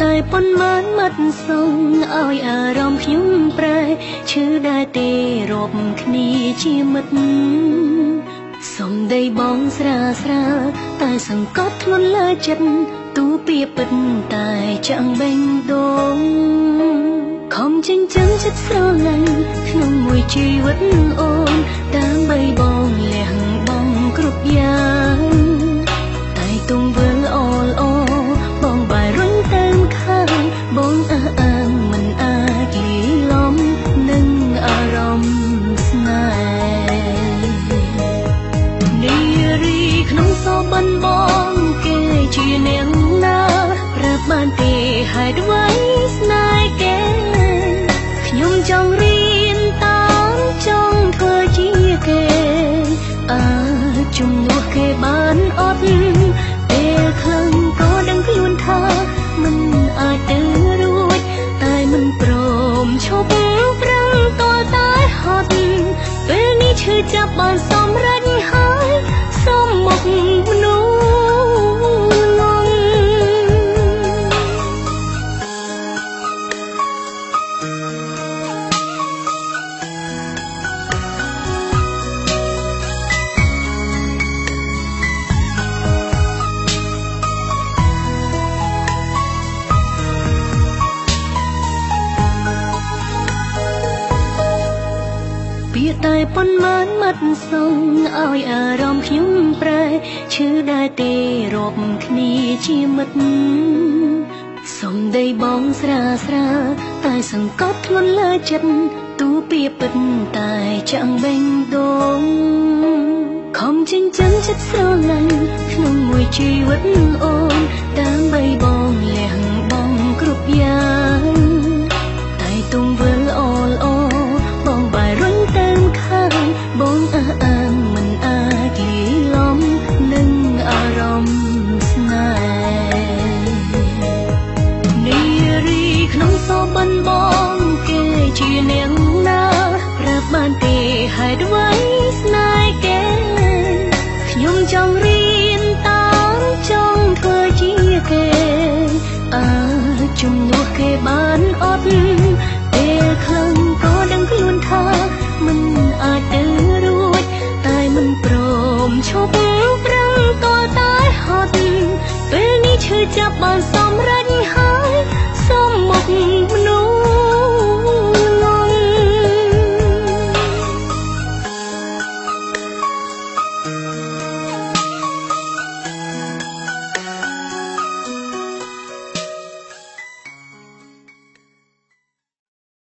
តែប៉ុន្មានមាត់សងឲ្យអារម្មណ៍ខ្ញុំប្រែឈឺដែរទេរាប់គ្នាជាមិត្តសំដីបងស្រាលស្រាលតែសង្កត់ធ្ងន់លើចិត្តទូពីពិតតែchẳngបេះដូងខំចិញ្ចឹមចិត្តស្រឡាញ់ក្នុងមួយជីវិតអូនដើម្បីបងលះបង់គ្រប់យ៉ាងតែទង្វើល្អល្អបងបែររុញទៅខាងបងអះអាងមិនអាចលីឡំនឹងអារម្មណ៍ស្នេហ៍នារីក្នុងសបិនបងគេជាអ្នកណាប្រាប់បានទេហេតុអ្វីស្នេហ៍គេខ្ញុំចង់រៀនតាមចង់ធ្វើជាគេជំនួសគេបានអត់ពេលខឹងក៏ដឹងខ្លួនថាមិនអាចទៅរួចតែមិនព្រមឈប់ប្រឹងតតែហត់ពេលនេះឈឺចាប់បានសម្រេចហើយសុំមកមនុស្សពាក្យតែប៉ុន្មានមាត់សងឲ្យអារម្មណ៍ខ្ញុំប្រែឈឺដែរទេរាប់គ្នាជាមិត្តសំដីបងស្រាលស្រាលតែសង្កត់ធ្ងន់លើចិត្តទូពីពិតតែchẳngបេះដូងខំចិញ្ចឹមចិត្តស្រឡាញ់ក្នុងមួយជីវិតអូនដើម្បីបងលះបង់គ្រប់យ៉ាងតែទង្វើល្អល្អបងបែររុញទៅខាងបងអះអាងមិនអាចលីឡំនឹងអារម្មណ៍ស្នេហ៍នារីក្នុងសបិនបងគេជាអ្នកណាប្រាប់បានទេហេតុអ្វីស្នេហ៍គេខ្ញុំចង់រៀនតាមចង់ធ្វើជាគេជំនួសគេបានអត់